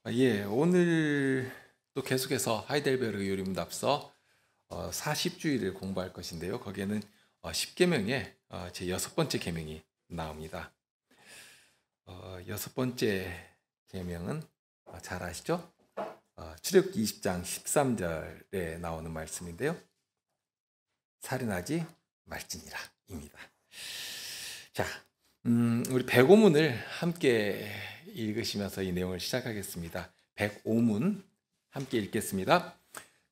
오늘 또 계속해서 하이델베르그 요리문답서 40주일을 공부할 것인데요. 거기에는 10계명의 제 여섯 번째 계명이 나옵니다. 여섯 번째 계명은 잘 아시죠? 출애굽기 20장 13절에 나오는 말씀인데요. 살인하지 말지니라 입니다. 자, 우리 백오문을 함께 읽으시면서 이 내용을 시작하겠습니다. 백오문 함께 읽겠습니다.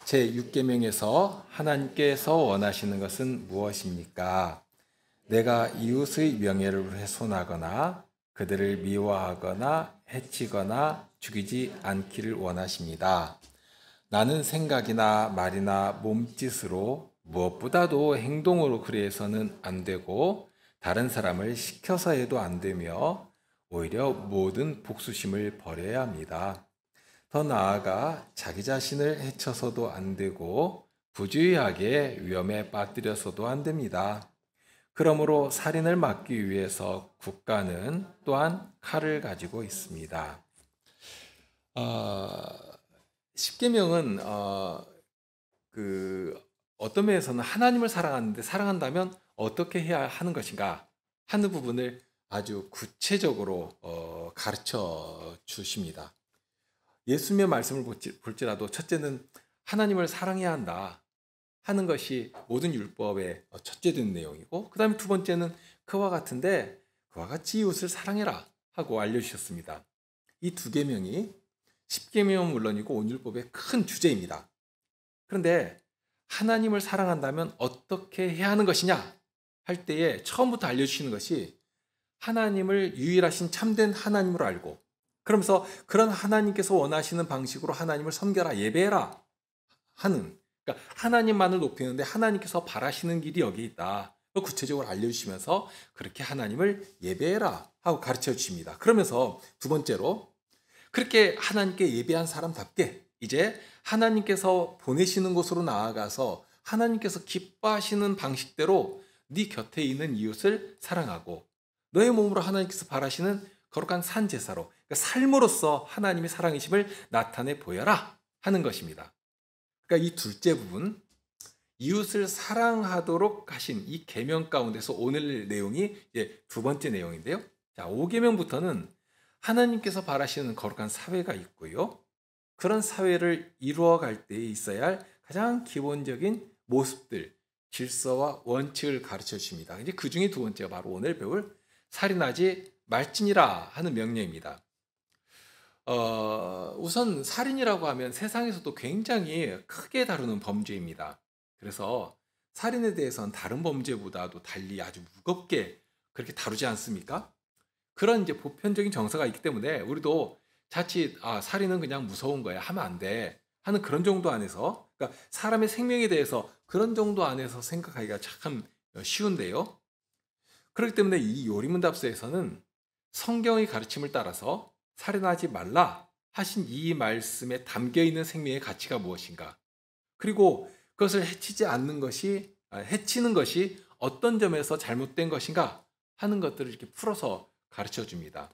제6계명에서 하나님께서 원하시는 것은 무엇입니까? 내가 이웃의 명예를 훼손하거나 그들을 미워하거나 해치거나 죽이지 않기를 원하십니다. 나는 생각이나 말이나 몸짓으로 무엇보다도 행동으로 그리해서는 안 되고 다른 사람을 시켜서 해도 안 되며 오히려 모든 복수심을 버려야 합니다. 더 나아가 자기 자신을 해쳐서도 안 되고 부주의하게 위험에 빠뜨려서도 안 됩니다. 그러므로 살인을 막기 위해서 국가는 또한 칼을 가지고 있습니다. 10계명은 어떤 면에서는 하나님을 사랑한다면 어떻게 해야 하는 것인가 하는 부분을 아주 구체적으로 가르쳐 주십니다. 예수님의 말씀을 볼지라도 첫째는 하나님을 사랑해야 한다 하는 것이 모든 율법의 첫째 된 내용이고, 그 다음에 두 번째는 그와 같은데 그와 같이 이웃을 사랑해라 하고 알려주셨습니다. 이 두 계명이 10계명은 물론이고 온 율법의 큰 주제입니다. 그런데 하나님을 사랑한다면 어떻게 해야 하는 것이냐 할 때에 처음부터 알려주시는 것이 하나님을 유일하신 참된 하나님으로 알고, 그러면서 그런 하나님께서 원하시는 방식으로 하나님을 섬겨라, 예배해라 하는, 그러니까 하나님만을 높이는데 하나님께서 바라시는 길이 여기 있다. 구체적으로 알려주시면서 그렇게 하나님을 예배해라 하고 가르쳐 주십니다. 그러면서 두 번째로 그렇게 하나님께 예배한 사람답게 이제 하나님께서 보내시는 곳으로 나아가서 하나님께서 기뻐하시는 방식대로 네 곁에 있는 이웃을 사랑하고 너의 몸으로 하나님께서 바라시는 거룩한 산 제사로, 그러니까 삶으로서 하나님의 사랑이심을 나타내 보여라 하는 것입니다. 그러니까 이 둘째 부분, 이웃을 사랑하도록 하신 이 계명 가운데서 오늘 내용이 이제 두 번째 내용인데요. 자, 5계명부터는 하나님께서 바라시는 거룩한 사회가 있고요. 그런 사회를 이루어갈 때에 있어야 할 가장 기본적인 모습들, 질서와 원칙을 가르쳐 주십니다. 이제 그 중에 두 번째가 바로 오늘 배울 살인하지 말지니라 하는 명령입니다. 우선 살인이라고 하면 세상에서도 굉장히 크게 다루는 범죄입니다. 그래서 살인에 대해서는 다른 범죄보다도 달리 아주 무겁게 그렇게 다루지 않습니까? 그런 이제 보편적인 정서가 있기 때문에 우리도 자칫 살인은 그냥 무서운 거야, 하면 안 돼 하는 그런 정도 안에서, 그러니까 사람의 생명에 대해서 그런 정도 안에서 생각하기가 참 쉬운데요. 그렇기 때문에 이 요리문답서에서는 성경의 가르침을 따라서 살인하지 말라 하신 이 말씀에 담겨 있는 생명의 가치가 무엇인가, 그리고 그것을 해치는 것이 어떤 점에서 잘못된 것인가 하는 것들을 이렇게 풀어서 가르쳐 줍니다.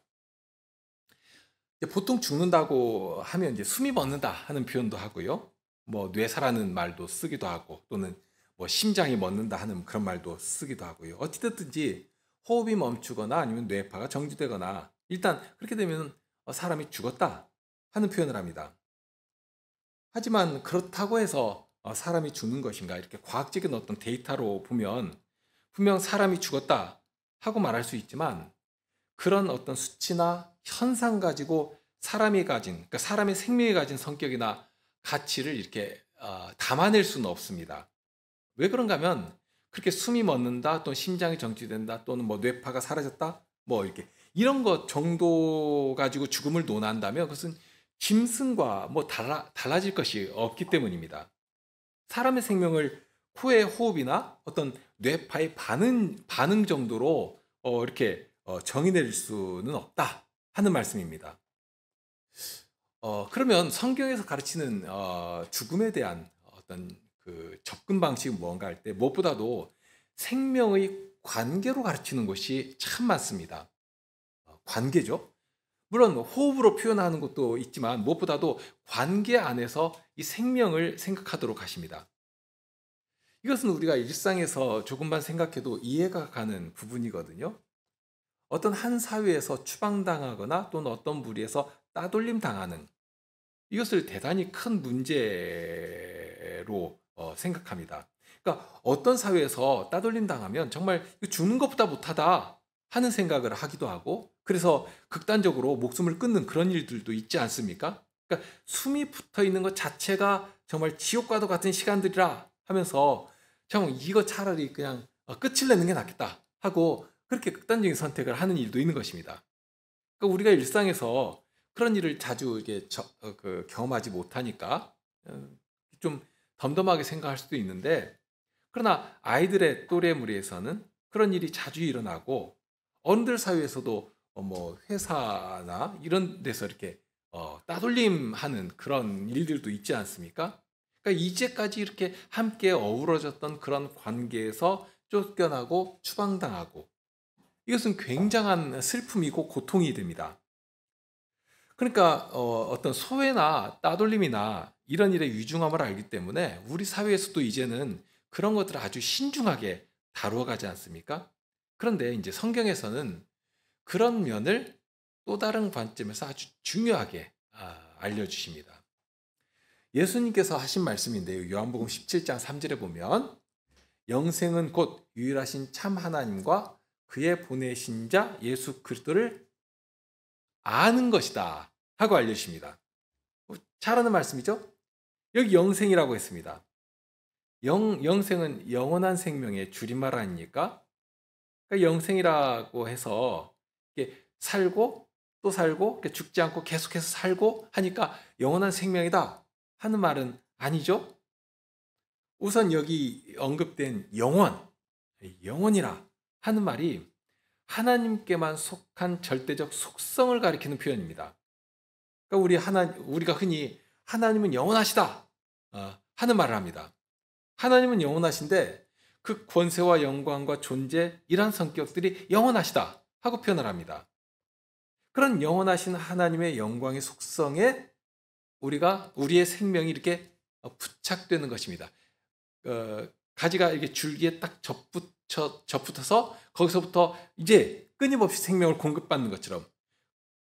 보통 죽는다고 하면 이제 숨이 멎는다 하는 표현도 하고요. 뭐 뇌사라는 말도 쓰기도 하고, 또는 뭐 심장이 멎는다 하는 그런 말도 쓰기도 하고요. 어찌됐든지 호흡이 멈추거나 아니면 뇌파가 정지되거나, 일단 그렇게 되면 사람이 죽었다 하는 표현을 합니다. 하지만 그렇다고 해서 사람이 죽는 것인가, 이렇게 과학적인 어떤 데이터로 보면 분명 사람이 죽었다 하고 말할 수 있지만, 그런 어떤 수치나 현상 가지고 사람이 가진, 그러니까 사람의 생명이 가진 성격이나 가치를 이렇게 담아낼 수는 없습니다. 왜 그런가 하면 그렇게 숨이 멎는다, 또는 심장이 정지된다, 또는 뭐 뇌파가 사라졌다, 뭐 이렇게 이런 것 정도 가지고 죽음을 논한다면 그것은 짐승과 뭐 달라질 것이 없기 때문입니다. 사람의 생명을 코의 호흡이나 어떤 뇌파의 반응 정도로 이렇게 정의 내릴 수는 없다 하는 말씀입니다. 그러면 성경에서 가르치는 죽음에 대한 어떤 그 접근 방식은 뭔가 할 때 무엇보다도 생명의 관계로 가르치는 것이 참 많습니다. 관계죠. 물론 호흡으로 표현하는 것도 있지만 무엇보다도 관계 안에서 이 생명을 생각하도록 하십니다. 이것은 우리가 일상에서 조금만 생각해도 이해가 가는 부분이거든요. 어떤 한 사회에서 추방당하거나 또는 어떤 무리에서 따돌림 당하는 이것을 대단히 큰 문제로 생각합니다. 그러니까 어떤 사회에서 따돌림 당하면 정말 죽는 것보다 못하다 하는 생각을 하기도 하고 그래서 극단적으로 목숨을 끊는 그런 일들도 있지 않습니까? 그러니까 숨이 붙어 있는 것 자체가 정말 지옥과도 같은 시간들이라 하면서 정 이거 차라리 그냥 끝을 내는 게 낫겠다 하고 그렇게 극단적인 선택을 하는 일도 있는 것입니다. 그러니까 우리가 일상에서 그런 일을 자주 이게 경험하지 못하니까 좀 덤덤하게 생각할 수도 있는데 그러나 아이들의 또래 무리에서는 그런 일이 자주 일어나고 어른들 사이에서도 뭐 회사나 이런 데서 이렇게 따돌림하는 그런 일들도 있지 않습니까? 그러니까 이제까지 이렇게 함께 어우러졌던 그런 관계에서 쫓겨나고 추방당하고 이것은 굉장한 슬픔이고 고통이 됩니다. 그러니까 어떤 소외나 따돌림이나 이런 일의 위중함을 알기 때문에 우리 사회에서도 이제는 그런 것들을 아주 신중하게 다루어가지 않습니까? 그런데 이제 성경에서는 그런 면을 또 다른 관점에서 아주 중요하게 알려주십니다. 예수님께서 하신 말씀인데요. 요한복음 17장 3절에 보면 영생은 곧 유일하신 참 하나님과 그의 보내신 자 예수 그리스도를 아는 것이다 하고 알려주십니다. 잘 아는 말씀이죠? 여기 영생이라고 했습니다. 영생은 영원한 생명의 줄임말 아닙니까? 그러니까 영생이라고 해서 살고 또 살고 죽지 않고 계속해서 살고 하니까 영원한 생명이다 하는 말은 아니죠? 우선 여기 언급된 영원이라 하는 말이 하나님께만 속한 절대적 속성을 가리키는 표현입니다. 그러니까 우리가 흔히 하나님은 영원하시다 하는 말을 합니다. 하나님은 영원하신데 그 권세와 영광과 존재 이런 성격들이 영원하시다 하고 표현을 합니다. 그런 영원하신 하나님의 영광의 속성에 우리의 생명이 이렇게 부착되는 것입니다. 가지가 이렇게 줄기에 딱 접붙어서 거기서부터 이제 끊임없이 생명을 공급받는 것처럼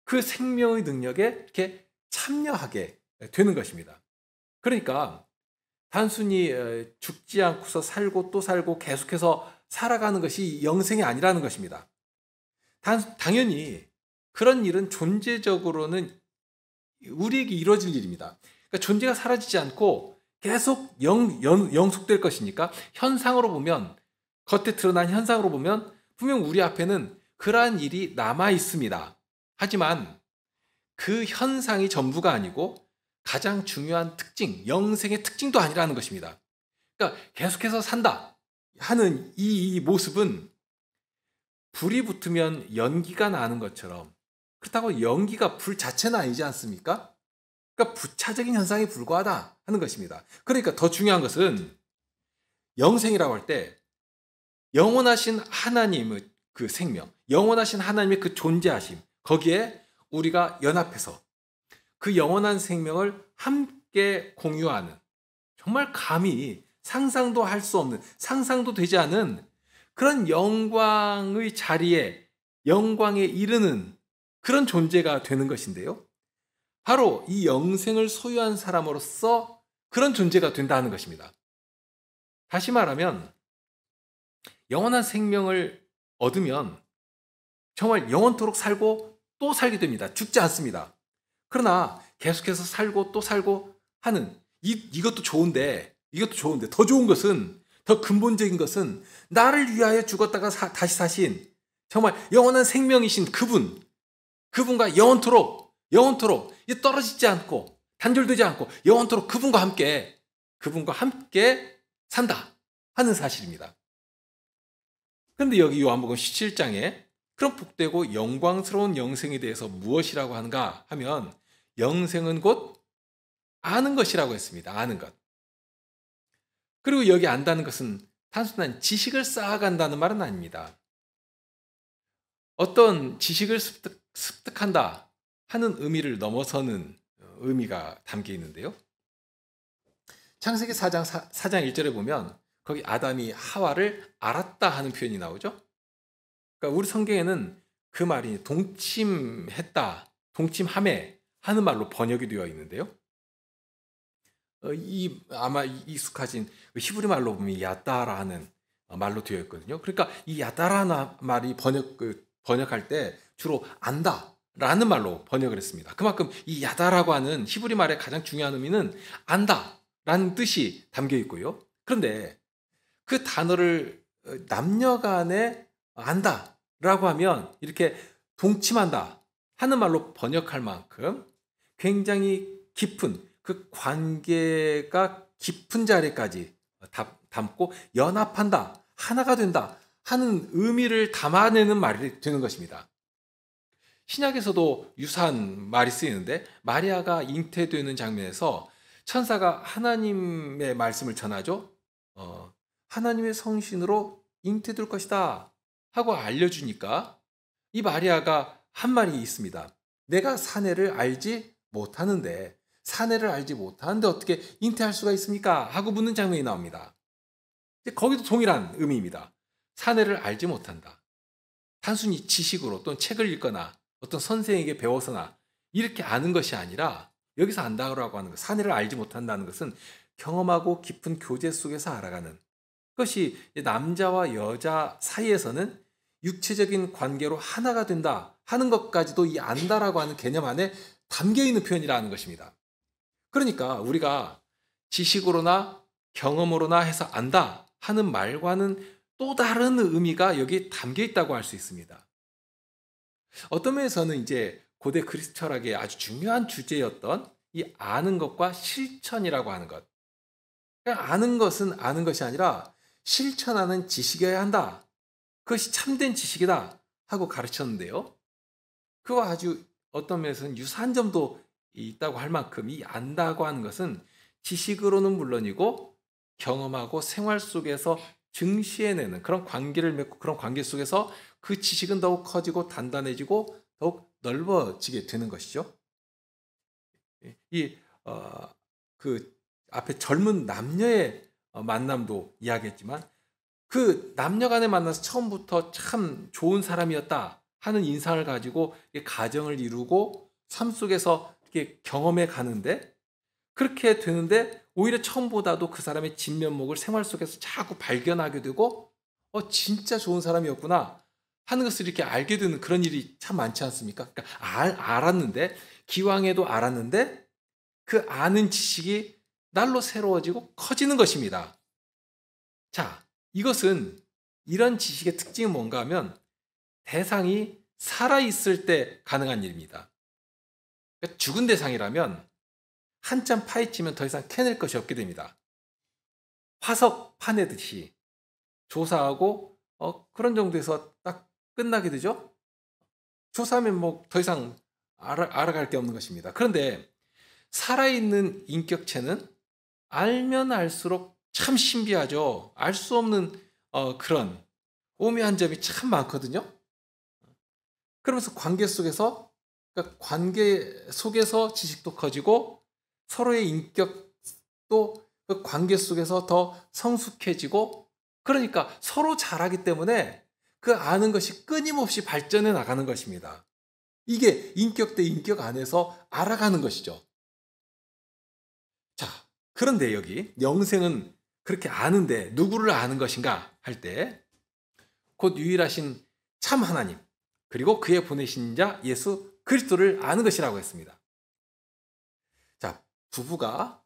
그 생명의 능력에 이렇게 참여하게 되는 것입니다. 그러니까 단순히 죽지 않고서 살고 또 살고 계속해서 살아가는 것이 영생이 아니라는 것입니다. 당연히 그런 일은 존재적으로는 우리에게 이루어질 일입니다. 그러니까 존재가 사라지지 않고 계속 영속될 것이니까 현상으로 보면 겉에 드러난 현상으로 보면 분명 우리 앞에는 그러한 일이 남아 있습니다. 하지만 그 현상이 전부가 아니고 가장 중요한 특징, 영생의 특징도 아니라는 것입니다. 그러니까 계속해서 산다 하는 이 모습은 불이 붙으면 연기가 나는 것처럼 그렇다고 연기가 불 자체는 아니지 않습니까? 그러니까 부차적인 현상에 불과하다 하는 것입니다. 그러니까 더 중요한 것은 영생이라고 할 때 영원하신 하나님의 그 생명, 영원하신 하나님의 그 존재하심, 거기에 우리가 연합해서 그 영원한 생명을 함께 공유하는 정말 감히 상상도 할 수 없는, 상상도 되지 않은 그런 영광의 자리에 영광에 이르는 그런 존재가 되는 것인데요. 바로 이 영생을 소유한 사람으로서 그런 존재가 된다는 것입니다. 다시 말하면 영원한 생명을 얻으면 정말 영원토록 살고 또 살게 됩니다. 죽지 않습니다. 그러나 계속해서 살고 또 살고 하는 이것도 좋은데 더 좋은 것은 더 근본적인 것은 나를 위하여 죽었다가 다시 사신 정말 영원한 생명이신 그분과 영원토록 떨어지지 않고 단절되지 않고 영원토록 그분과 함께 산다 하는 사실입니다. 그런데 여기 요한복음 17장에 그런 복되고 영광스러운 영생에 대해서 무엇이라고 하는가 하면 영생은 곧 아는 것이라고 했습니다. 아는 것. 그리고 여기 안다는 것은 단순한 지식을 쌓아간다는 말은 아닙니다. 어떤 지식을 습득한다 하는 의미를 넘어서는 의미가 담겨 있는데요. 창세기 4장 4장 1절에 보면 거기 아담이 하와를 알았다 하는 표현이 나오죠. 그러니까 우리 성경에는 그 말이 동침했다, 동침함에 하는 말로 번역이 되어 있는데요. 아마 익숙하신 히브리 말로 보면 야다라 하는 말로 되어 있거든요. 그러니까 이 야다라는 말이 번역할 때 주로 안다라는 말로 번역을 했습니다. 그만큼 이 야다라고 하는 히브리 말의 가장 중요한 의미는 안다라는 뜻이 담겨 있고요. 그런데 그 단어를 남녀간에 안다라고 하면 이렇게 동침한다 하는 말로 번역할 만큼 굉장히 깊은 그 관계가 깊은 자리까지 담고 연합한다, 하나가 된다 하는 의미를 담아내는 말이 되는 것입니다. 신약에서도 유사한 말이 쓰이는데 마리아가 잉태되는 장면에서 천사가 하나님의 말씀을 전하죠. 하나님의 성신으로 잉태될 것이다 하고 알려주니까 이 마리아가 한 말이 있습니다. 내가 사내를 알지 못하는데 어떻게 잉태할 수가 있습니까? 하고 묻는 장면이 나옵니다. 거기도 동일한 의미입니다. 사내를 알지 못한다. 단순히 지식으로 또는 책을 읽거나 어떤 선생에게 배워서나 이렇게 아는 것이 아니라 여기서 안다라고 하는 것, 사내를 알지 못한다는 것은 경험하고 깊은 교제 속에서 알아가는 것이 남자와 여자 사이에서는 육체적인 관계로 하나가 된다 하는 것까지도 이 안다라고 하는 개념 안에 담겨 있는 표현이라는 것입니다. 그러니까 우리가 지식으로나 경험으로나 해서 안다 하는 말과는 또 다른 의미가 여기 담겨 있다고 할 수 있습니다. 어떤 면에서는 이제 고대 그리스 철학의 아주 중요한 주제였던 이 아는 것과 실천이라고 하는 것. 그러니까 아는 것은 아는 것이 아니라 실천하는 지식이어야 한다. 그것이 참된 지식이다 하고 가르쳤는데요. 그와 아주 어떤 면에서는 유사한 점도 있다고 할 만큼 이 안다고 하는 것은 지식으로는 물론이고 경험하고 생활 속에서 증시해내는 그런 관계를 맺고 그런 관계 속에서 그 지식은 더욱 커지고 단단해지고 더욱 넓어지게 되는 것이죠. 그 앞에 젊은 남녀의 만남도 이야기했지만 그 남녀 간에 만나서 처음부터 참 좋은 사람이었다 하는 인상을 가지고 가정을 이루고 삶 속에서 이렇게 경험해 가는데 그렇게 되는데 오히려 처음보다도 그 사람의 진면목을 생활 속에서 자꾸 발견하게 되고 진짜 좋은 사람이었구나 하는 것을 이렇게 알게 되는 그런 일이 참 많지 않습니까? 그러니까 알았는데 기왕에도 알았는데 그 아는 지식이 날로 새로워지고 커지는 것입니다. 자, 이것은 이런 지식의 특징은 뭔가 하면 대상이 살아있을 때 가능한 일입니다. 그러니까 죽은 대상이라면 한참 파헤치면 더 이상 캐낼 것이 없게 됩니다. 화석 파내듯이 조사하고 그런 정도에서 딱 끝나게 되죠. 조사하면 뭐 더 이상 알아갈 게 없는 것입니다. 그런데 살아있는 인격체는 알면 알수록 참 신비하죠. 알 수 없는 그런 오묘한 점이 참 많거든요. 그러면서 그러니까 관계 속에서 지식도 커지고 서로의 인격도 그 관계 속에서 더 성숙해지고 그러니까 서로 잘하기 때문에 그 아는 것이 끊임없이 발전해 나가는 것입니다. 이게 인격 대 인격 안에서 알아가는 것이죠. 자, 그런데 여기 영생은 그렇게 아는데 누구를 아는 것인가 할 때 곧 유일하신 참 하나님 그리고 그의 보내신 자 예수 그리스도를 아는 것이라고 했습니다. 자, 부부가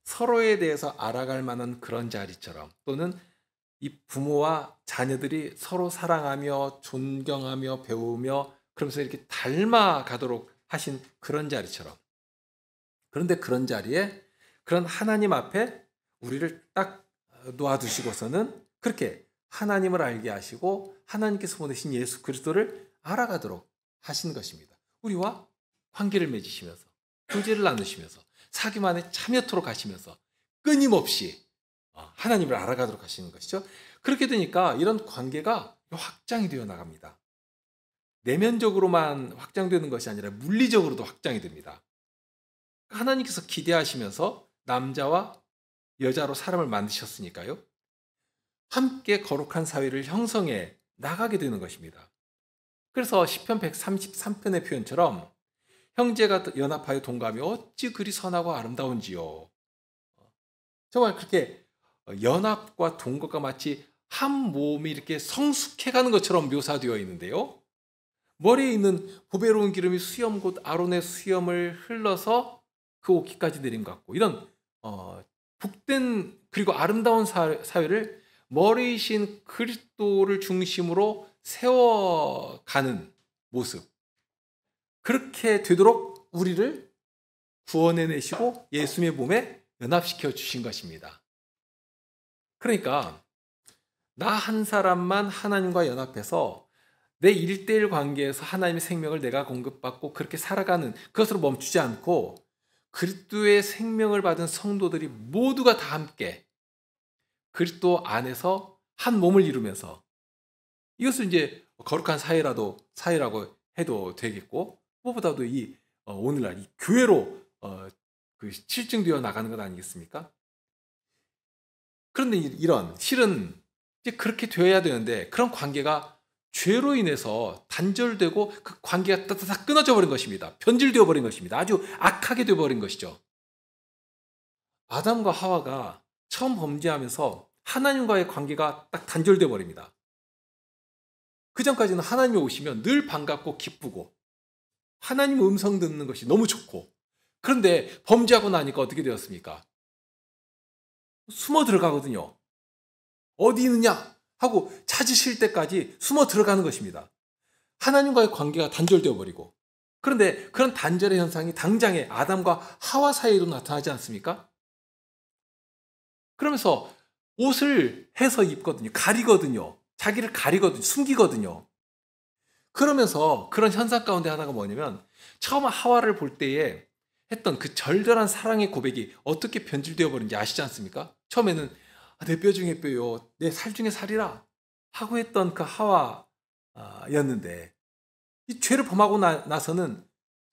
서로에 대해서 알아갈 만한 그런 자리처럼 또는 이 부모와 자녀들이 서로 사랑하며 존경하며 배우며 그러면서 이렇게 닮아가도록 하신 그런 자리처럼 그런데 그런 자리에 그런 하나님 앞에 우리를 딱 놓아두시고서는 그렇게 하나님을 알게 하시고 하나님께서 보내신 예수 그리스도를 알아가도록 하신 것입니다. 우리와 관계를 맺으시면서 교제를 나누시면서 사귐 안에 참여토록 하시면서 끊임없이 하나님을 알아가도록 하시는 것이죠. 그렇게 되니까 이런 관계가 확장이 되어 나갑니다. 내면적으로만 확장되는 것이 아니라 물리적으로도 확장이 됩니다. 하나님께서 기대하시면서 남자와 여자로 사람을 만드셨으니까요. 함께 거룩한 사회를 형성해 나가게 되는 것입니다. 그래서 시편 133편의 표현처럼 형제가 연합하여 동감이 어찌 그리 선하고 아름다운지요. 정말 그렇게 연합과 동거가 마치 한 몸이 이렇게 성숙해가는 것처럼 묘사되어 있는데요. 머리에 있는 보배로운 기름이 수염 곧 아론의 수염을 흘러서 그 옷깃까지 내린 것 같고, 이런 복된 그리고 아름다운 사회를 머리이신 그리스도를 중심으로 세워가는 모습, 그렇게 되도록 우리를 구원해내시고 예수님의 몸에 연합시켜 주신 것입니다. 그러니까 나 한 사람만 하나님과 연합해서 내 1:1 관계에서 하나님의 생명을 내가 공급받고 그렇게 살아가는 그것으로 멈추지 않고, 그리스도의 생명을 받은 성도들이 모두가 다 함께 그리스도 안에서 한 몸을 이루면서, 이것을 이제 거룩한 사회라고 해도 되겠고, 무엇보다도 이 오늘날 이 교회로 그 실증되어 나가는 것 아니겠습니까? 그런데 이런 실은 이제 그렇게 되어야 되는데, 그런 관계가 죄로 인해서 단절되고 그 관계가 따다닥 끊어져 버린 것입니다. 변질되어 버린 것입니다. 아주 악하게 되어 버린 것이죠. 아담과 하와가 처음 범죄하면서 하나님과의 관계가 딱 단절되어 버립니다. 그 전까지는 하나님이 오시면 늘 반갑고 기쁘고 하나님 음성 듣는 것이 너무 좋고, 그런데 범죄하고 나니까 어떻게 되었습니까? 숨어 들어가거든요. 어디 있느냐 하고 찾으실 때까지 숨어 들어가는 것입니다. 하나님과의 관계가 단절되어 버리고, 그런데 그런 단절의 현상이 당장에 아담과 하와 사이에도 나타나지 않습니까? 그러면서 옷을 해서 입거든요. 가리거든요. 자기를 가리거든요. 숨기거든요. 그러면서 그런 현상 가운데 하나가 뭐냐면, 처음 하와를 볼 때에 했던 그 절절한 사랑의 고백이 어떻게 변질되어 버린지 아시지 않습니까? 처음에는 내 뼈 중에 뼈요, 내 살 중에 살이라 하고 했던 그 하와였는데, 이 죄를 범하고 나서는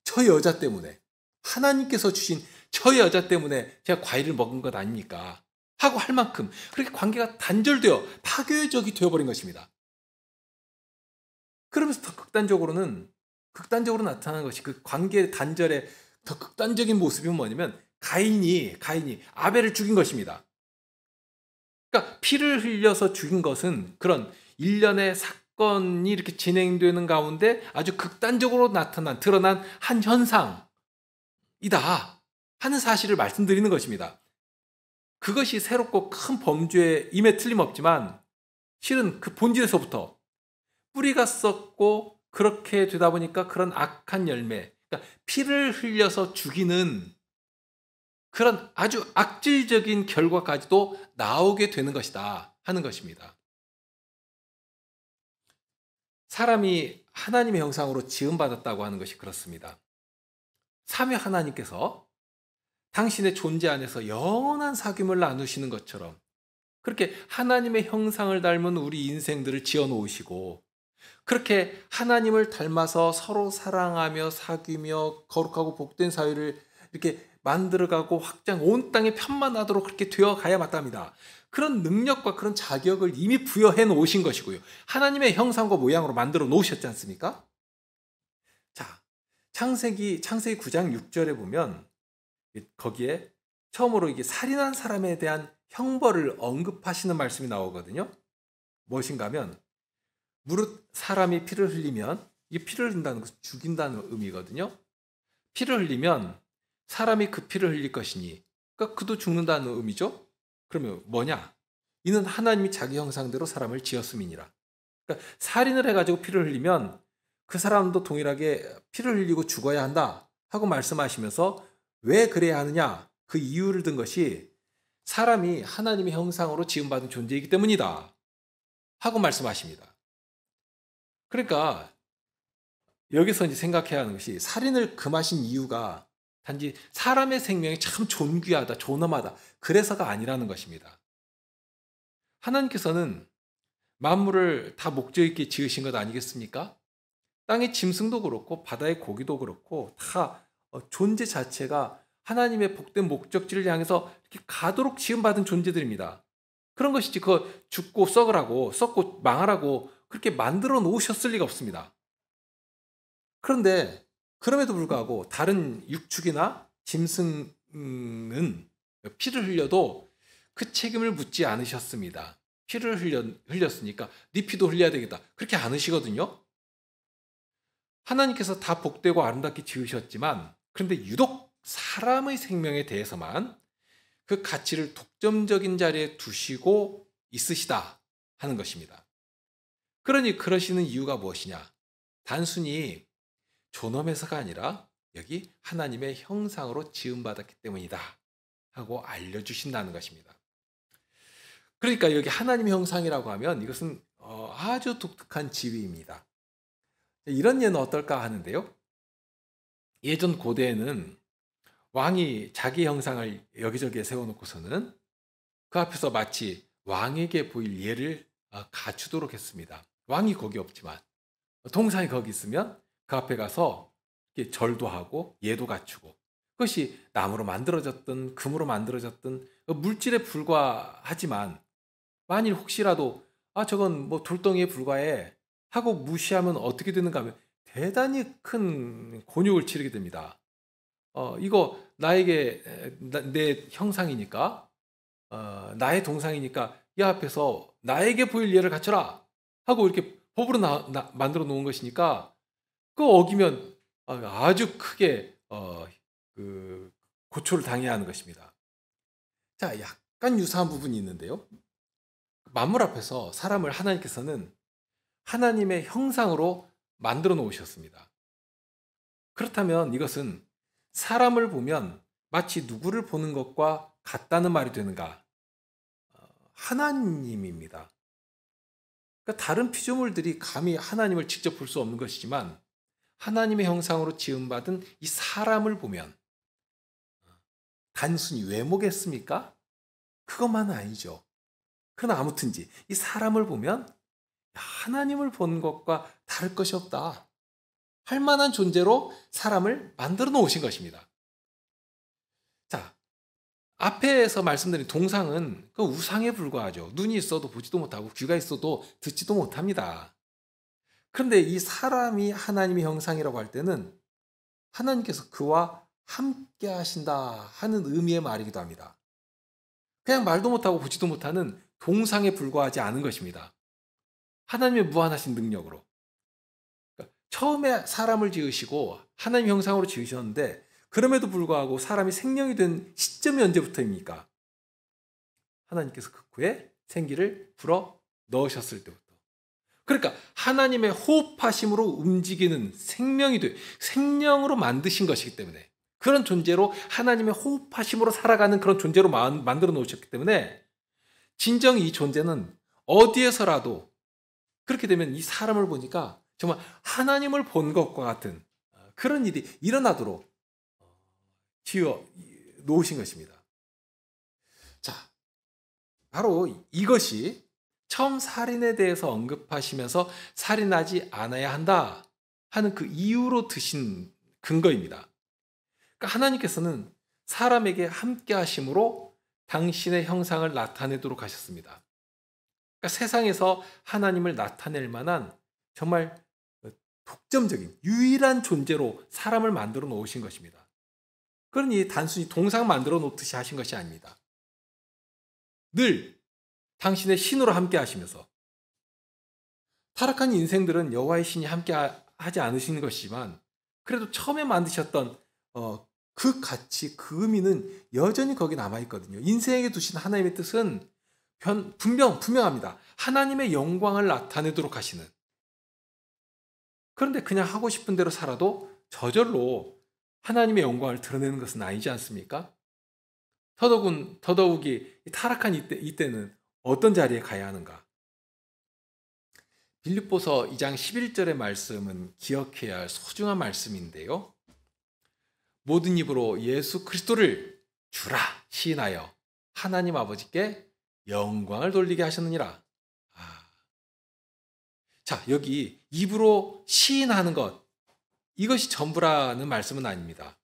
저 여자 때문에, 하나님께서 주신 저 여자 때문에 제가 과일을 먹은 것 아닙니까? 하고 할 만큼 그렇게 관계가 단절되어 파괴적이 되어버린 것입니다. 그러면서 더 극단적으로 나타나는 것이, 그 관계 단절의 더 극단적인 모습이 뭐냐면, 가인이 아벨을 죽인 것입니다. 그러니까 피를 흘려서 죽인 것은 그런 일련의 사건이 이렇게 진행되는 가운데 아주 극단적으로 드러난 한 현상이다 하는 사실을 말씀드리는 것입니다. 그것이 새롭고 큰 범죄임에 틀림없지만, 실은 그 본질에서부터 뿌리가 썩고 그렇게 되다 보니까 그런 악한 열매, 그러니까 피를 흘려서 죽이는 그런 아주 악질적인 결과까지도 나오게 되는 것이다 하는 것입니다. 사람이 하나님의 형상으로 지음받았다고 하는 것이 그렇습니다. 삼위 하나님께서 당신의 존재 안에서 영원한 사귐을 나누시는 것처럼, 그렇게 하나님의 형상을 닮은 우리 인생들을 지어 놓으시고, 그렇게 하나님을 닮아서 서로 사랑하며 사귀며 거룩하고 복된 사회를 이렇게 만들어가고 온 땅에 편만하도록 그렇게 되어가야 마땅합니다. 그런 능력과 그런 자격을 이미 부여해 놓으신 것이고요. 하나님의 형상과 모양으로 만들어 놓으셨지 않습니까? 자, 창세기 9장 6절에 보면, 거기에 처음으로 이게 살인한 사람에 대한 형벌을 언급하시는 말씀이 나오거든요. 무엇인가 하면, 무릇 사람이 피를 흘리면, 이게 피를 흘린다는 것은 죽인다는 의미거든요. 피를 흘리면 사람이 그 피를 흘릴 것이니, 그러니까 그도 죽는다는 의미죠. 그러면 뭐냐? 이는 하나님이 자기 형상대로 사람을 지었음이니라. 그러니까 살인을 해가지고 피를 흘리면 그 사람도 동일하게 피를 흘리고 죽어야 한다 하고 말씀하시면서, 왜 그래야 하느냐? 그 이유를 든 것이 사람이 하나님의 형상으로 지음받은 존재이기 때문이다 하고 말씀하십니다. 그러니까 여기서 이제 생각해야 하는 것이, 살인을 금하신 이유가 단지 사람의 생명이 참 존귀하다, 존엄하다, 그래서가 아니라는 것입니다. 하나님께서는 만물을 다 목적 있게 지으신 것 아니겠습니까? 땅의 짐승도 그렇고 바다의 고기도 그렇고 다 존재 자체가 하나님의 복된 목적지를 향해서 이렇게 가도록 지음받은 존재들입니다. 그런 것이지 그거 죽고 썩으라고 썩고 망하라고 그렇게 만들어 놓으셨을 리가 없습니다. 그런데 그럼에도 불구하고 다른 육축이나 짐승은 피를 흘려도 그 책임을 묻지 않으셨습니다. 피를 흘렸으니까 네 피도 흘려야 되겠다. 그렇게 안 하시거든요. 하나님께서 다 복되고 아름답게 지으셨지만 그런데 유독 사람의 생명에 대해서만 그 가치를 독점적인 자리에 두시고 있으시다 하는 것입니다. 그러니 그러시는 이유가 무엇이냐? 단순히 존엄해서가 아니라 여기 하나님의 형상으로 지음받았기 때문이다 하고 알려주신다는 것입니다. 그러니까 여기 하나님의 형상이라고 하면 이것은 아주 독특한 지위입니다. 이런 예는 어떨까 하는데요. 예전 고대에는 왕이 자기 형상을 여기저기에 세워놓고서는 그 앞에서 마치 왕에게 보일 예를 갖추도록 했습니다. 왕이 거기 없지만 동상이 거기 있으면 그 앞에 가서 이렇게 절도 하고 예도 갖추고 그것이 나무로 만들어졌든 금으로 만들어졌든 물질에 불과하지만 만일 혹시라도 저건 뭐 돌덩이에 불과해 하고 무시하면 어떻게 되는가 하면 대단히 큰 곤욕을 치르게 됩니다. 이거 나에게 내 형상이니까 나의 동상이니까 이 앞에서 나에게 보일 예를 갖춰라 하고 이렇게 법으로 만들어 놓은 것이니까 그 어기면 아주 크게 그 고초를 당해야 하는 것입니다. 자, 약간 유사한 부분이 있는데요. 만물 앞에서 사람을 하나님께서는 하나님의 형상으로 만들어 놓으셨습니다. 그렇다면 이것은 사람을 보면 마치 누구를 보는 것과 같다는 말이 되는가? 하나님입니다. 그러니까 다른 피조물들이 감히 하나님을 직접 볼 수 없는 것이지만 하나님의 형상으로 지음받은 이 사람을 보면 단순히 외모겠습니까? 그것만은 아니죠. 그러나 아무튼지 이 사람을 보면 하나님을 본 것과 다를 것이 없다 할 만한 존재로 사람을 만들어 놓으신 것입니다. 자, 앞에서 말씀드린 동상은 그 우상에 불과하죠. 눈이 있어도 보지도 못하고 귀가 있어도 듣지도 못합니다. 그런데 이 사람이 하나님의 형상이라고 할 때는 하나님께서 그와 함께 하신다 하는 의미의 말이기도 합니다. 그냥 말도 못하고 보지도 못하는 동상에 불과하지 않은 것입니다. 하나님의 무한하신 능력으로. 그러니까 처음에 사람을 지으시고 하나님 형상으로 지으셨는데 그럼에도 불구하고 사람이 생명이 된 시점이 언제부터입니까? 하나님께서 그 후에 생기를 불어 넣으셨을 때부터. 그러니까 하나님의 호흡하심으로 움직이는 생명이 돼 생명으로 만드신 것이기 때문에 그런 존재로 하나님의 호흡하심으로 살아가는 그런 존재로 만들어 놓으셨기 때문에 진정 이 존재는 어디에서라도 그렇게 되면 이 사람을 보니까 정말 하나님을 본 것과 같은 그런 일이 일어나도록 지어 놓으신 것입니다. 자, 바로 이것이 처음 살인에 대해서 언급하시면서 살인하지 않아야 한다 하는 그 이유로 드신 근거입니다. 그러니까 하나님께서는 사람에게 함께 하심으로 당신의 형상을 나타내도록 하셨습니다. 그러니까 세상에서 하나님을 나타낼 만한 정말 독점적인 유일한 존재로 사람을 만들어 놓으신 것입니다. 그러니 단순히 동상 만들어 놓듯이 하신 것이 아닙니다. 늘 당신의 신으로 함께 하시면서 타락한 인생들은 여호와의 신이 함께 하지 않으시는 것이지만 그래도 처음에 만드셨던 그 가치, 그 의미는 여전히 거기 남아있거든요. 인생에게 두신 하나님의 뜻은 분명합니다. 하나님의 영광을 나타내도록 하시는. 그런데 그냥 하고 싶은 대로 살아도 저절로 하나님의 영광을 드러내는 것은 아니지 않습니까? 더더욱이 타락한 이때는 어떤 자리에 가야 하는가? 빌립보서 2장 11절의 말씀은 기억해야 할 소중한 말씀인데요. 모든 입으로 예수 그리스도를 주라 시인하여 하나님 아버지께 영광을 돌리게 하셨느니라. 자, 여기 입으로 시인하는 것, 이것이 전부라는 말씀은 아닙니다.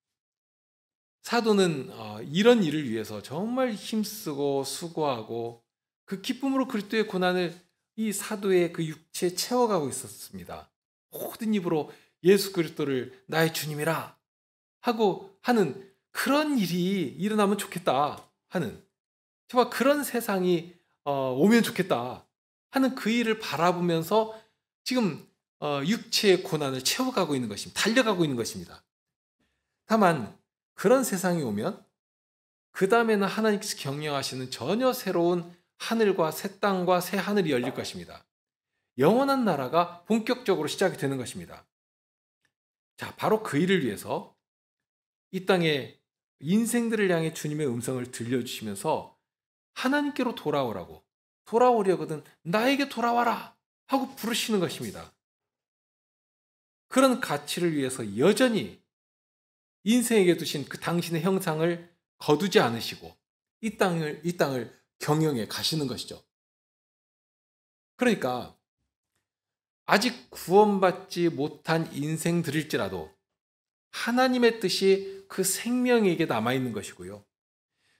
사도는 이런 일을 위해서 정말 힘쓰고 수고하고 그 기쁨으로 그리스도의 고난을 이 사도의 그 육체에 채워가고 있었습니다. 모든 입으로 예수 그리스도를 나의 주님이라 하고 하는 그런 일이 일어나면 좋겠다 하는, 정말 그런 세상이 오면 좋겠다 하는 그 일을 바라보면서 지금 육체의 고난을 채워가고 있는 것입니다. 달려가고 있는 것입니다. 다만 그런 세상이 오면 그 다음에는 하나님께서 경영하시는 전혀 새로운 하늘과 새 땅과 새 하늘이 열릴 것입니다. 영원한 나라가 본격적으로 시작이 되는 것입니다. 자, 바로 그 일을 위해서 이 땅에 인생들을 향해 주님의 음성을 들려주시면서 하나님께로 돌아오려거든 나에게 돌아와라 하고 부르시는 것입니다. 그런 가치를 위해서 여전히 인생에게 두신 그 당신의 형상을 거두지 않으시고 이 땅을 경영해 가시는 것이죠. 그러니까 아직 구원받지 못한 인생들일지라도 하나님의 뜻이 그 생명에게 남아있는 것이고요.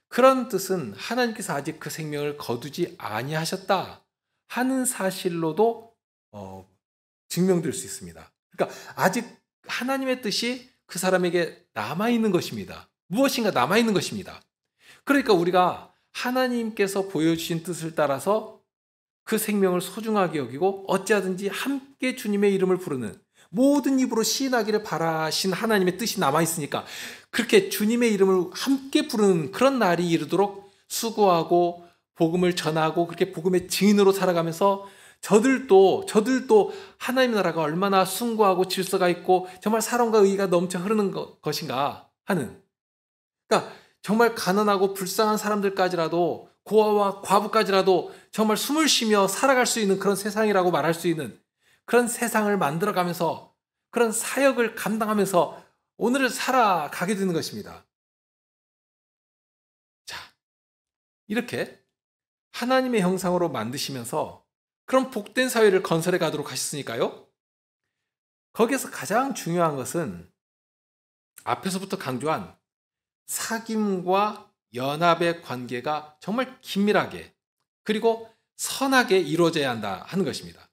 그런 뜻은 하나님께서 아직 그 생명을 거두지 아니하셨다 하는 사실로도 증명될 수 있습니다. 그러니까 아직 하나님의 뜻이 그 사람에게 남아있는 것입니다. 무엇인가 남아있는 것입니다. 그러니까 우리가 하나님께서 보여주신 뜻을 따라서 그 생명을 소중하게 여기고 어찌하든지 함께 주님의 이름을 부르는, 모든 입으로 시인하기를 바라신 하나님의 뜻이 남아있으니까 그렇게 주님의 이름을 함께 부르는 그런 날이 이르도록 수고하고 복음을 전하고 그렇게 복음의 증인으로 살아가면서 저들도 하나님의 나라가 얼마나 숭고하고 질서가 있고 정말 사랑과 의의가 넘쳐 흐르는 것인가 하는, 그러니까 정말 가난하고 불쌍한 사람들까지라도, 고아와 과부까지라도 정말 숨을 쉬며 살아갈 수 있는 그런 세상이라고 말할 수 있는 그런 세상을 만들어가면서 그런 사역을 감당하면서 오늘을 살아가게 되는 것입니다. 자, 이렇게 하나님의 형상으로 만드시면서 그런 복된 사회를 건설해 가도록 하셨으니까요. 거기에서 가장 중요한 것은 앞에서부터 강조한 사귐과 연합의 관계가 정말 긴밀하게 그리고 선하게 이루어져야 한다 하는 것입니다.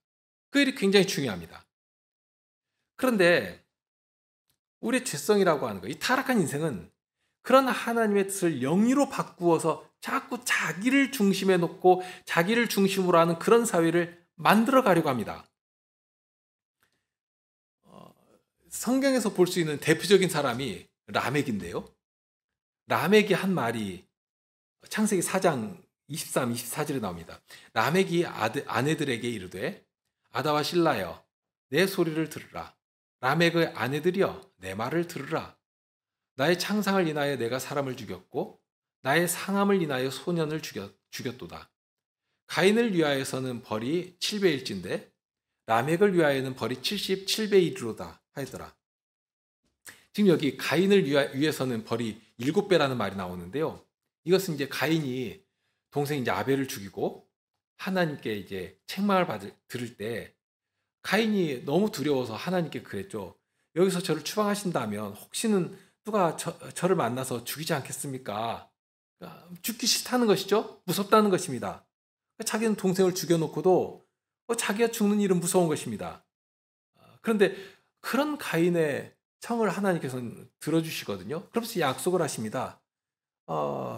그 일이 굉장히 중요합니다. 그런데 우리의 죄성이라고 하는 것, 이 타락한 인생은 그런 하나님의 뜻을 영리로 바꾸어서 자꾸 자기를 중심에 놓고 자기를 중심으로 하는 그런 사회를 만들어 가려고 합니다. 성경에서 볼 수 있는 대표적인 사람이 라멕인데요. 라멕이 한 말이 창세기 4장 23, 24절에 나옵니다. 라멕이 아내들에게 이르되 아다와 실라여 내 소리를 들으라. 라멕의 아내들이여 내 말을 들으라. 나의 창상을 인하여 내가 사람을 죽였고 나의 상함을 인하여 소년을 죽였도다. 가인을 위하여서는 벌이 7배일진데 라멕을 위하여는 벌이 77배이로다 하였더라. 지금 여기 가인을 위해서는 벌이 7배라는 말이 나오는데요. 이것은 이제 가인이 동생 이제 아벨을 죽이고 하나님께 이제 책망을 들을 때 가인이 너무 두려워서 하나님께 그랬죠. 여기서 저를 추방하신다면 혹시는 누가 저를 만나서 죽이지 않겠습니까? 죽기 싫다는 것이죠. 무섭다는 것입니다. 자기는 동생을 죽여놓고도 자기가 죽는 일은 무서운 것입니다. 그런데 그런 가인의 청을 하나님께서는 들어주시거든요. 그러면서 약속을 하십니다.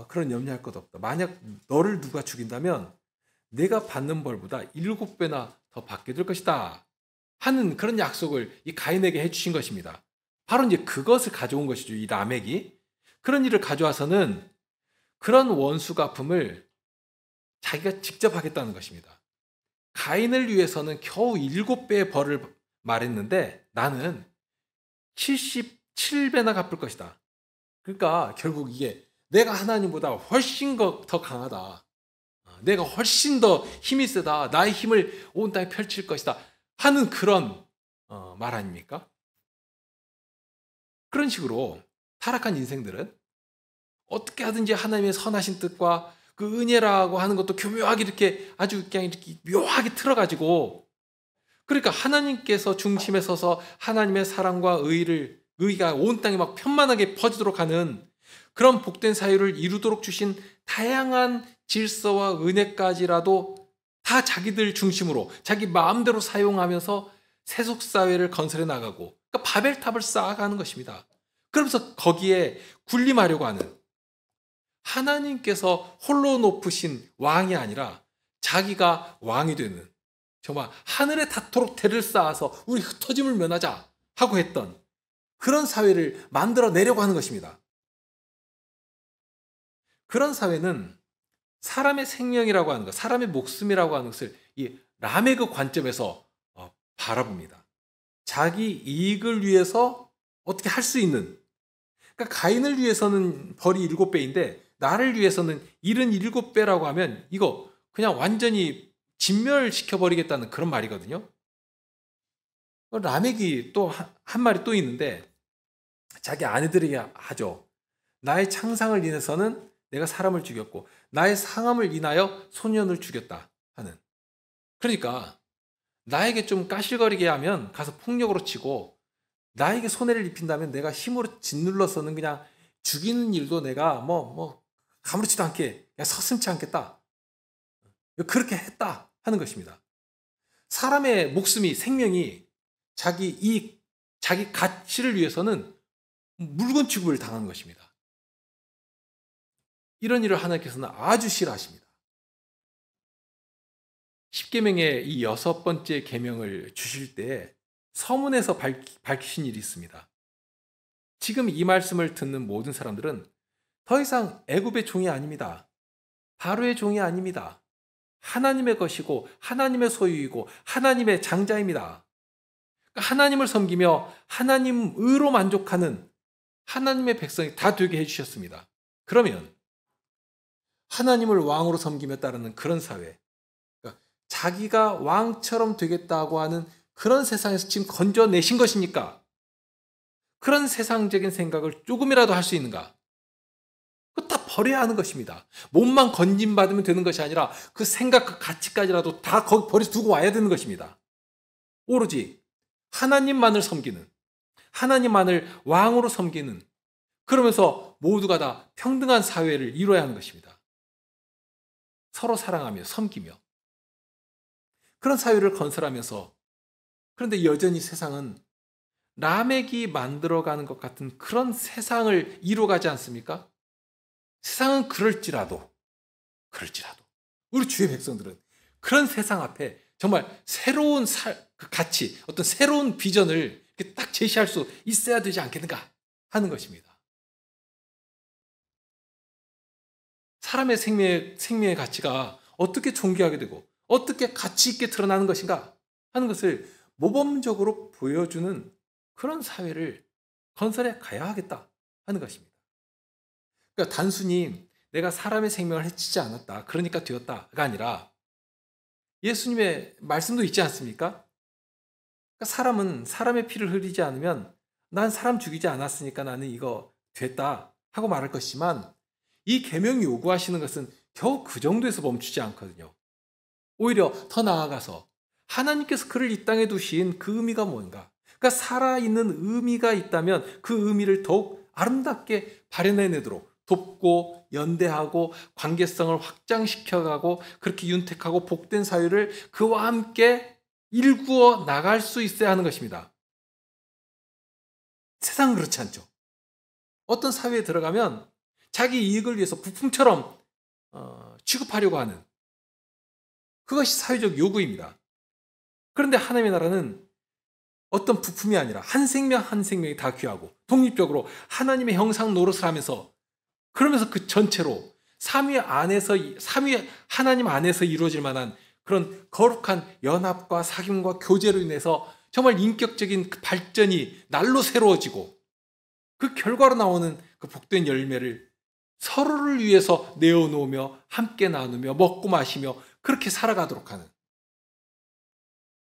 그런 염려할 것 없다. 만약 너를 누가 죽인다면 내가 받는 벌보다 7배나 더 받게 될 것이다 하는 그런 약속을 이 가인에게 해주신 것입니다. 바로 이제 그것을 가져온 것이죠. 이 라멕이 그런 일을 가져와서는 그런 원수 갚음을 자기가 직접 하겠다는 것입니다. 가인을 위해서는 겨우 7배의 벌을 말했는데 나는 77배나 갚을 것이다. 그러니까 결국 이게 내가 하나님보다 훨씬 더 강하다. 내가 훨씬 더 힘이 세다. 나의 힘을 온 땅에 펼칠 것이다 하는 그런 말 아닙니까? 그런 식으로 타락한 인생들은 어떻게 하든지 하나님의 선하신 뜻과 그 은혜라고 하는 것도 교묘하게 이렇게 아주 그냥 이렇게 묘하게 틀어가지고 그러니까 하나님께서 중심에 서서 하나님의 사랑과 의가 온 땅에 막 편만하게 퍼지도록 하는 그런 복된 사회를 이루도록 주신 다양한 질서와 은혜까지라도 다 자기들 중심으로 자기 마음대로 사용하면서 세속사회를 건설해 나가고, 그러니까 바벨탑을 쌓아가는 것입니다. 그러면서 거기에 군림하려고 하는, 하나님께서 홀로 높으신 왕이 아니라 자기가 왕이 되는, 정말 하늘에 닿도록 대를 쌓아서 우리 흩어짐을 면하자 하고 했던 그런 사회를 만들어내려고 하는 것입니다. 그런 사회는 사람의 생명이라고 하는 것, 사람의 목숨이라고 하는 것을 이 라메그 관점에서 바라봅니다. 자기 이익을 위해서 어떻게 할 수 있는, 그러니까 가인을 위해서는 벌이 7배인데 나를 위해서는 77배라고 하면 이거 그냥 완전히 진멸시켜버리겠다는 그런 말이거든요. 라멕이 또 한 말이 또 있는데, 자기 아내들에게 하죠. 나의 창상을 인해서는 내가 사람을 죽였고 나의 상함을 인하여 소년을 죽였다 하는. 그러니까 나에게 좀 까실거리게 하면 가서 폭력으로 치고, 나에게 손해를 입힌다면 내가 힘으로 짓눌러서는 그냥 죽이는 일도 내가 아무렇지도 않게 그냥 서슴지 않겠다, 그렇게 했다 하는 것입니다. 사람의 목숨이, 생명이 자기 이익, 자기 가치를 위해서는 물건 취급을 당하는 것입니다. 이런 일을 하나님께서는 아주 싫어하십니다. 십계명의 이 6번째 계명을 주실 때 서문에서 밝히신 일이 있습니다. 지금 이 말씀을 듣는 모든 사람들은 더 이상 애굽의 종이 아닙니다. 바로의 종이 아닙니다. 하나님의 것이고 하나님의 소유이고 하나님의 장자입니다. 하나님을 섬기며 하나님으로 만족하는 하나님의 백성이 다 되게 해주셨습니다. 그러면 하나님을 왕으로 섬기며 따르는 그런 사회, 그러니까 자기가 왕처럼 되겠다고 하는 그런 세상에서 지금 건져내신 것이니까 그런 세상적인 생각을 조금이라도 할 수 있는가? 그거 다 버려야 하는 것입니다. 몸만 건진받으면 되는 것이 아니라 그 생각, 그 가치까지라도 다 거기 버려 두고 와야 되는 것입니다. 오로지 하나님만을 섬기는, 하나님만을 왕으로 섬기는, 그러면서 모두가 다 평등한 사회를 이루어야 하는 것입니다. 서로 사랑하며 섬기며 그런 사회를 건설하면서, 그런데 여전히 세상은 라멕이 만들어가는 것 같은 그런 세상을 이루어가지 않습니까? 세상은 그럴지라도 우리 주의 백성들은 그런 세상 앞에 정말 새로운 그 가치, 어떤 새로운 비전을 딱 제시할 수 있어야 되지 않겠는가 하는 것입니다. 사람의 생명의 가치가 어떻게 존귀하게 되고 어떻게 가치 있게 드러나는 것인가 하는 것을 모범적으로 보여주는 그런 사회를 건설해 가야 하겠다 하는 것입니다. 그러니까 단순히 내가 사람의 생명을 해치지 않았다, 그러니까 되었다가 아니라 예수님의 말씀도 있지 않습니까? 그러니까 사람은 사람의 피를 흘리지 않으면 난 사람 죽이지 않았으니까 나는 이거 됐다 하고 말할 것이지만, 이 계명이 요구하시는 것은 겨우 그 정도에서 멈추지 않거든요. 오히려 더 나아가서 하나님께서 그를 이 땅에 두신 그 의미가 뭔가, 그러니까 살아있는 의미가 있다면 그 의미를 더욱 아름답게 발현해내도록 돕고 연대하고 관계성을 확장시켜가고 그렇게 윤택하고 복된 사회를 그와 함께 일구어 나갈 수 있어야 하는 것입니다. 세상은 그렇지 않죠. 어떤 사회에 들어가면 자기 이익을 위해서 부품처럼 취급하려고 하는, 그것이 사회적 요구입니다. 그런데 하나님의 나라는 어떤 부품이 아니라 한 생명 한 생명이 다 귀하고 독립적으로 하나님의 형상 노릇을 하면서, 그러면서 그 전체로 삼위 하나님 안에서 이루어질 만한 그런 거룩한 연합과 사귐과 교제로 인해서 정말 인격적인 그 발전이 날로 새로워지고, 그 결과로 나오는 그 복된 열매를 서로를 위해서 내어놓으며 함께 나누며 먹고 마시며 그렇게 살아가도록 하는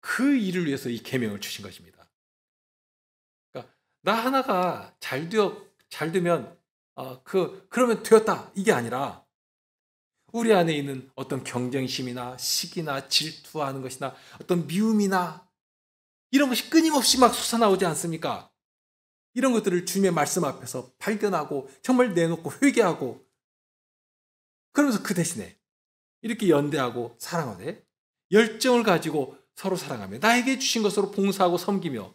그 일을 위해서 이 계명을 주신 것입니다. 그러니까 나 하나가 잘 되면 그러면 되었다, 이게 아니라 우리 안에 있는 어떤 경쟁심이나 시기나 질투하는 것이나 어떤 미움이나 이런 것이 끊임없이 막 솟아나오지 않습니까? 이런 것들을 주님의 말씀 앞에서 발견하고 정말 내놓고 회개하고, 그러면서 그 대신에 이렇게 연대하고 사랑하되 열정을 가지고 서로 사랑하며 나에게 주신 것으로 봉사하고 섬기며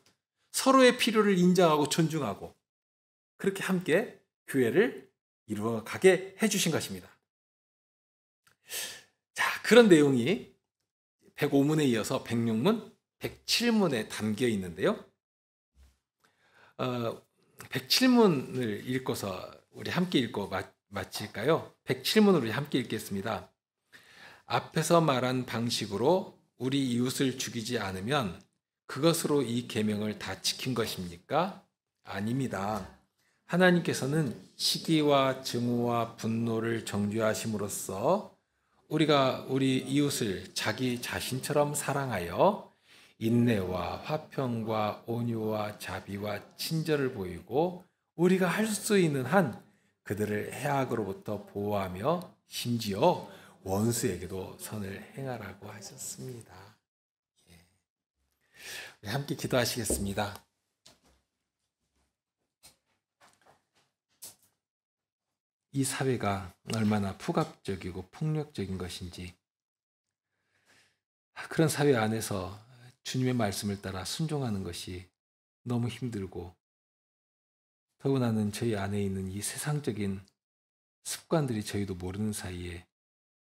서로의 필요를 인정하고 존중하고, 그렇게 함께 교회를 이루어가게 해주신 것입니다. 자, 그런 내용이 105문에 이어서 106문, 107문에 담겨 있는데요. 107문을 읽고서 우리 함께 읽고 마칠까요? 107문을 우리 함께 읽겠습니다. 앞에서 말한 방식으로 우리 이웃을 죽이지 않으면 그것으로 이 계명을 다 지킨 것입니까? 아닙니다. 하나님께서는 시기와 증오와 분노를 정죄하심으로써 우리가 우리 이웃을 자기 자신처럼 사랑하여 인내와 화평과 온유와 자비와 친절을 보이고 우리가 할 수 있는 한 그들을 해악으로부터 보호하며 심지어 원수에게도 선을 행하라고 하셨습니다. 예. 함께 기도하시겠습니다. 이 사회가 얼마나 폭압적이고 폭력적인 것인지, 그런 사회 안에서 주님의 말씀을 따라 순종하는 것이 너무 힘들고, 더구나는 저희 안에 있는 이 세상적인 습관들이 저희도 모르는 사이에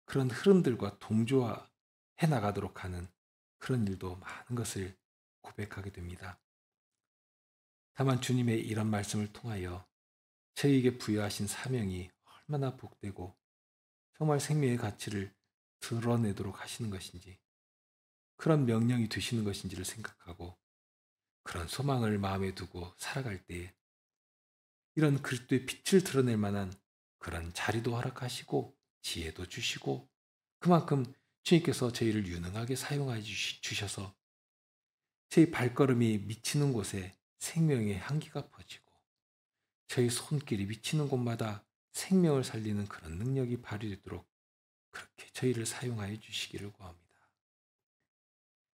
그런 흐름들과 동조해 나가도록 하는 그런 일도 많은 것을 고백하게 됩니다. 다만 주님의 이런 말씀을 통하여 저희에게 부여하신 사명이 얼마나 복되고 정말 생명의 가치를 드러내도록 하시는 것인지, 그런 명령이 되시는 것인지를 생각하고 그런 소망을 마음에 두고 살아갈 때에 이런 그리스도의 빛을 드러낼 만한 그런 자리도 허락하시고 지혜도 주시고, 그만큼 주님께서 저희를 유능하게 사용하여 주셔서 저희 발걸음이 미치는 곳에 생명의 향기가 퍼지고 저희 손길이 미치는 곳마다 생명을 살리는 그런 능력이 발휘되도록 그렇게 저희를 사용하여 주시기를 구합니다.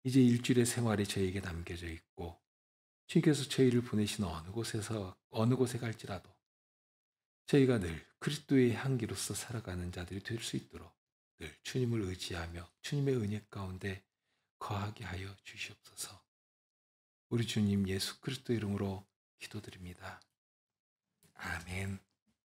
이제 일주일의 생활이 저희에게 남겨져 있고 주님께서 저희를 보내신 어느 곳에 갈지라도 저희가 늘 그리스도의 향기로서 살아가는 자들이 될 수 있도록 늘 주님을 의지하며 주님의 은혜 가운데 거하게 하여 주시옵소서. 우리 주님 예수 그리스도 이름으로 기도드립니다. 아멘.